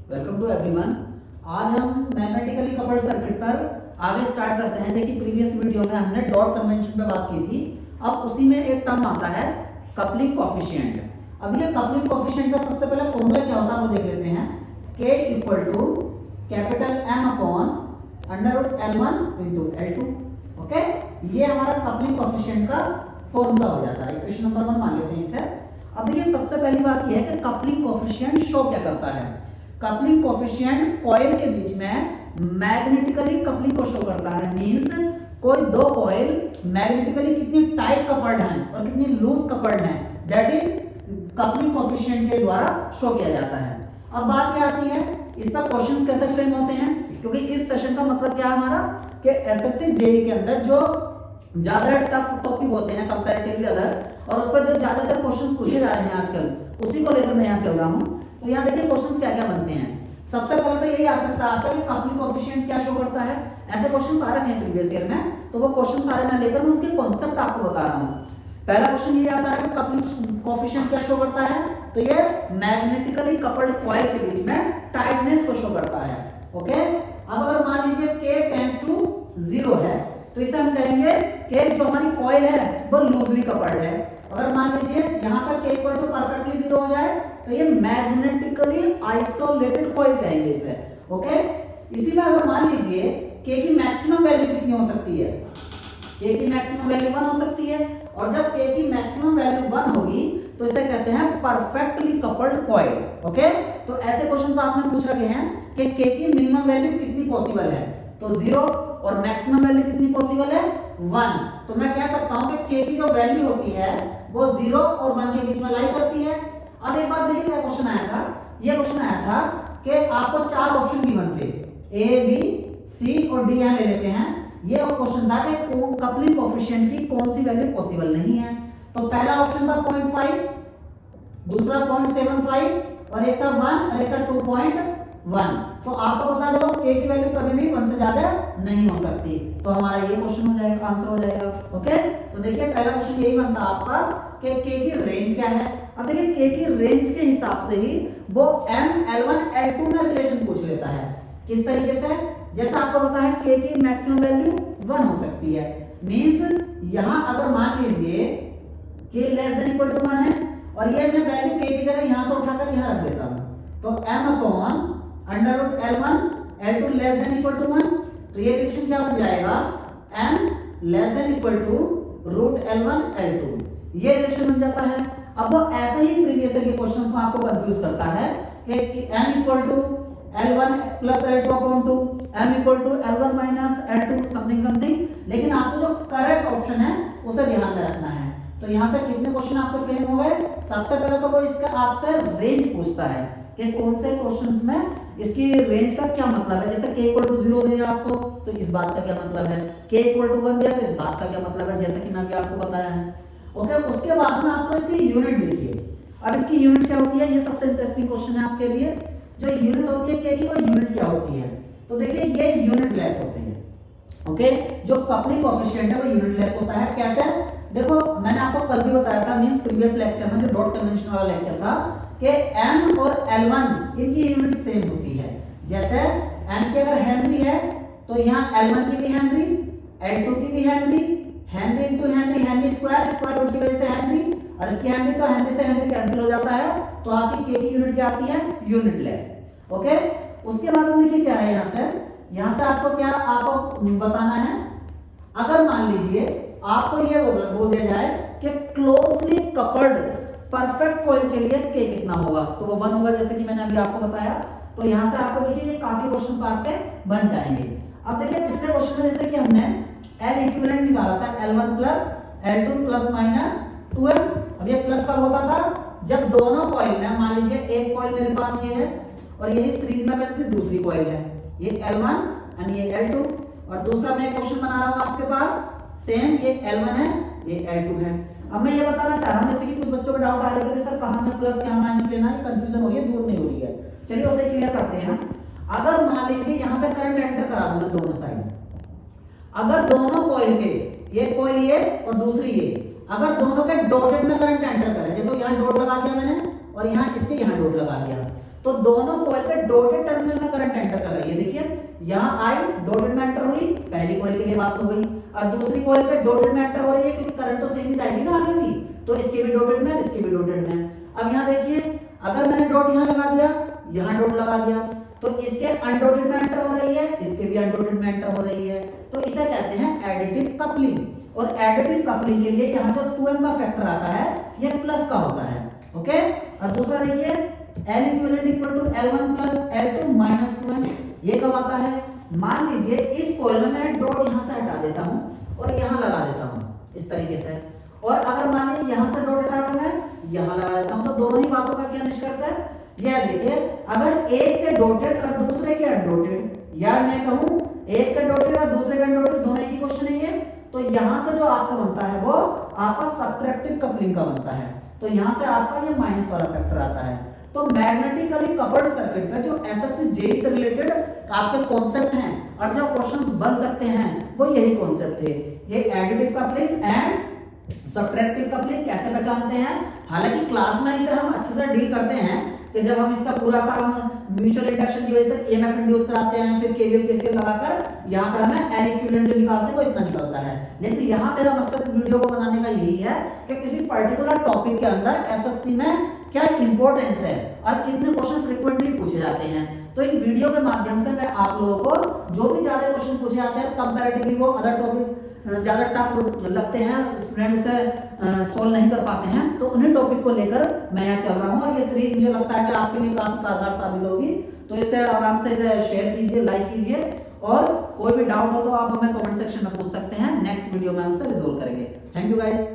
Welcome to everyone. आज हम magnetically coupled circuit पर आगे स्टार्ट करते हैं। देखिए प्रीवियस वीडियो में हमने डॉट कन्वेंशन पे बात की थी। अब उसी में एक टर्म आता है कपलिंग कोफिशिएंट। अब ये कपलिंग कोफिशिएंट का सबसे पहले फॉर्मूला क्या होता है वो देख लेते हैं। K equal to capital M upon under root L1 into L2। Okay, ये हमारा कपलिंग कोफिशिएंट का फॉर्मूला हो जाता है। इक्वेशन नंबर 1 मान लेते हैं इसे। अब देखिए सबसे पहली बात यह है कि कपलिंग कोफिशिएंट शो क्या करता है। कपलिंग कोफिशिएंट कॉइल के बीच में मैग्नेटिकली कपलिंग को शो करता है। मींस कोई दो कॉइल मैग्नेटिकली कितनी टाइट कपल्ड हैं और कितनी लूज कपल्ड हैं, दैट इज कपलिंग कोफिशिएंट के द्वारा शो किया जाता है। अब बात क्या आती है, इस पर क्वेश्चन कैसे फ्रेम होते हैं, क्योंकि इस सेशन का मतलब क्या है हमारा कि एसएससी जेईई के अंदर जो ज्यादा टफ टॉपिक होते हैं कंपैरेटिवली अदर, और उस पर जो ज्यादातर क्वेश्चंस पूछे जा रहे हैं आजकल, उसी को लेकर मैं यहाँ चल रहा हूँ। तो यहाँ देखिए क्वेश्चंस क्या क्या बनते हैं। सबसे पहले तो यही आ सकता है आपका कि कपलिंग कोफिशिएंट क्या शो करता है। ऐसे क्वेश्चंस आ रखे हैं प्रीवियस ईयर में, तो वो क्वेश्चन सारे ना लेकर मैं उनके कॉन्सेप्ट आपको बता रहा हूँ। पहला क्वेश्चन ये आता है कि कपलिंग कोफिशिएंट क्या शो करता है, तो ये मैग्नेटिकली कपल्ड कॉइल के बीच में टाइटनेस को शो करता है। ओके, अब अगर मान लीजिए K टेंड्स टू 0 है तो इसे हम कहेंगे कि जो हमारी कॉइल है वो लूजली कपल्ड है। अगर मान लीजिए यहाँ पर K इक्वल टू परफेक्टली 0 हो जाए तो ये मैग्नेटिकली आइसोलेटेड कॉइल कहेंगे इसे। ओके, इसी में अगर मान लीजिए K की मैक्सिमम वैल्यू कितनी हो सकती है, K की मैक्सिमम वैल्यू 1 हो सकती है, और जब K की मैक्सिमम वैल्यू 1 होगी तो इसे कहते हैं परफेक्टली कपल्ड कॉइल। ओके, तो ऐसे क्वेश्चंस आपने पूछ रखे हैं कि K की मिनिमम वैल्यू कितनी पॉसिबल है, तो 0, और मैक्सिमम वैल्यू कितनी पॉसिबल है 1। तो मैं कह सकता हूं कि K की जो वैल्यू होती है वो 0 और 1 के बीच में लाई करती है। अब एक बात देखिए क्या क्वेश्चन आया था, ये क्वेश्चन आया था कि आपको 4 ऑप्शन गिवन थे, A B C और D यहां ले लेते हैं। ये क्वेश्चन था कि कपलिंग कोफिशिएंट की कौन सी वैल्यू पॉसिबल नहीं है। तो पहला ऑप्शन था 0.5, दूसरा 0.75 और एक था 1 और एक था 2.1। तो आपको बता दो K की वैल्यू कभी भी 1 से ज्यादा नहीं हो सकती, तो हमारा ये क्वेश्चन हो जाएगा, आंसर हो जाएगा। ओके, तो देखिए पहला क्वेश्चन यही बनता आपका कि K की रेंज क्या है। अब देखिए K की रेंज के हिसाब से ही वो M L1 L2 में रिलेशन पूछ लेता है। किस तरीके से, जैसा आपको पता है K की मैक्सिमम वैल्यू 1 हो सकती है। मींस यहां अगर मान लीजिए K less than equal to 1 है और ये मैं वैल्यू K की जगह यहां से उठाकर यहां रख देता हूं, तो M upon under root L1 L2 less than equal to 1, तो ये रिलेशन क्या बन जाएगा M less than equal to root L1 L2, ये रिलेशन बन जाता है। अब वो ऐसे ही प्रीवियस ईयर के क्वेश्चंस में आपको कंफ्यूज करता है कि M equal to L1 plus L2 upon 2, M equal to L1 minus L2 something something, लेकिन आपको जो करेक्ट ऑप्शन है उसे ध्यान में रखना है। तो यहाँ से कितने क्वेश्चन आपके फ्रेम हो गए। सबसे पहले तो वो इसका आपसे रेंज पूछता है कि कौन से क्वेश्चंस में इसकी रेंज का क्या मतलब है। जैसे K इक्वल टू 0 दिया आपको तो इस बात का क्या मतलब है, K इक्वल टू 1 दिया तो इस बात का क्या मतलब है, जैसा कि मैं अभी आपको बताया है। ओके, उसके बाद में आपको इसकी यूनिट देखिए। अब इसकी यूनिट क्या होती है, ये सबसे इंटरेस्टिंग क्वेश्चन है आपके लिए। जो यूनिट होती है K की, वो यूनिट क्या होती है, तो देखिए ये यूनिट लेस होते हैं। ओके, जो कपलिंग कोफिशिएंट है वो यूनिट लेस होता है। कैसे, देखो मैंने आपको कल भी बताया था, मींस प्रीवियस लेक्चर में जो डॉट कन्वेंशन वाला लेक्चर था, कि M और L1 इनकी यूनिट सेम होती है। जैसे M की अगर हेनरी है तो यहाँ L1 की भी हेनरी, L2 की भी henry, henry into henry, henry square, square root की वजह से हेनरी, और इसकी हेनरी तो हेनरी से हेनरी कैंसिल हो जाता है, तो आपकी K की यूनिट क्या आती है, यूनिट लेस। ओके, उसके बाद में देखिए क्या है, यहाँ से आपको क्या आपको बताना है। अगर मान लीजिए आपको ये बोल दिया जाए कि क्लोजली कपल्ड परफेक्ट कॉइल के लिए K कितना होगा, तो वो 1 होगा, जैसे कि मैंने अभी आपको बताया। तो यहाँ से आपको देखिए ये काफी क्वेश्चंस आपके बन जाएंगे। अब देखिए पिछले क्वेश्चन में जैसे कि हमने L इक्विवेलेंट निकाला था, L1 plus L2 plus minus 2M। अब ये प्लस कब होता था, जब दोनों कॉइल में मान लीजिए एक कॉइल मेरे पास ये है और यही सीरीज में करके दूसरी कॉइल है, ये L1 और ये L2, और दूसरा मैं क्वेश्चन बना रहा हूँ आपके पास सेम, ये L1 है ये L2 है। अब मैं ये बताना चाह रहा हूँ, जैसे कि कुछ बच्चों को डाउट आ रहा है कि सर कहाँ में प्लस कहाँ माइनस लेना है, कंफ्यूजन हो रही है, दूर नहीं हो रही है। चलिए उसे क्लियर करते हैं। अगर मान लीजिए यहाँ से करंट एंटर करा दूं मैं दोनों साइड, अगर दोनों कॉइल के, ये कॉइल ये और दूसरी ये, अगर दोनों के डॉटेड में करंट एंटर करें, देखो यहाँ डॉट लगा दिया मैंने और यहाँ इसके यहाँ डॉट लगा दिया, तो दोनों कॉइल के डॉटेड टर्मिनल में करंट एंटर कर रही है। देखिए यहाँ आई डॉटेड में एंटर हुई, पहली कॉइल के लिए बात हो गई, और दूसरी कॉइल के डॉटेड में एंटर हो रही है क्योंकि करंट तो सेम ही जाएगी ना आगे भी, तो इसके भी डॉटेड में, इसके भी डॉटेड में। अब यहाँ देखिए अगर मैंने डॉट यहाँ लगा दिया, यहाँ डॉट लगा दिया, तो इसके अनडॉटेड में एंटर हो रही है, इसके भी अनडॉटेड में एंटर हो रही है, तो इसे कहते हैं एडिटिव कपलिंग। और एडिटिव कपलिंग के लिए यहाँ जो 2m का फैक्टर आता है ये प्लस का होता है। ओके, और दूसरा देखिए L equivalent equal to L1 plus L2 minus 2m, ये कब आता है? मान लीजिए इस कॉइल में मैं डॉट यहाँ से हटा देता हूँ और यहाँ लगा देता हूँ इस तरीके से, और अगर मान लीजिए यहाँ से डॉट हटा के मैं यहाँ लगा देता हूँ, तो दोनों ही बातों का क्या निष्कर्ष है? यह देखिए अगर एक के डॉटेड और दूसरे के अनडॉटेड, या मैं कहूँ एक के डॉटेड और दूसरे के अनडॉटेड दोनों एक ही क्वेश्चन है ये, तो यहाँ से जो आपका बनता है वो आपका सब्ट्रैक्टिव कपलिंग का बनता है, तो यहाँ से आपका ये माइनस वाला फैक्टर आता है। तो मैग्नेटिकली कपल्ड सर्किट का जो एसएससी जेई से रिलेटेड आपके कॉन्सेप्ट हैं और जो क्वेश्चंस बन सकते हैं वो यही कॉन्सेप्ट थे, ये additive coupling and subtractive coupling कैसे पहचानते हैं। हालांकि क्लास में इसे हम अच्छे से डील करते हैं कि जब हम इसका पूरा सा हम म्यूचुअल इंडक्शन की वजह से ईएमएफ इंड्यूस कराते हैं, फिर केवीएल केसीएल लगाकर यहाँ पर हमें L इक्विवेलेंट जो निकालते हैं वो इतना निकलता है। लेकिन यहाँ मेरा मकसद इस वीडियो को बनाने का यही है कि किसी पर्टिकुलर टॉपिक के अंदर एसएससी में क्या इंपॉर्टेंस है और कितने क्वेश्चन फ्रीक्वेंटली पूछे जाते हैं। तो इन वीडियो के माध्यम से मैं आप लोगों को जो भी ज्यादा क्वेश्चन पूछे जाते हैं कंपैरेटिवली वो अदर टॉपिक ज्यादा टफ लगते हैं, स्टूडेंट उसे सोल्व नहीं कर पाते हैं, तो उन्हीं टॉपिक को लेकर मैं यहाँ चल रहा हूँ और ये सीरीज मुझे लगता है कि आपके लिए काफी कारगर साबित होगी। तो इसे आराम से इसे शेयर कीजिए, लाइक कीजिए, और कोई भी डाउट हो तो आप हमें कमेंट सेक्शन में पूछ सकते हैं, नेक्स्ट वीडियो में हम उसे रिजोल्व करेंगे। Thank you guys.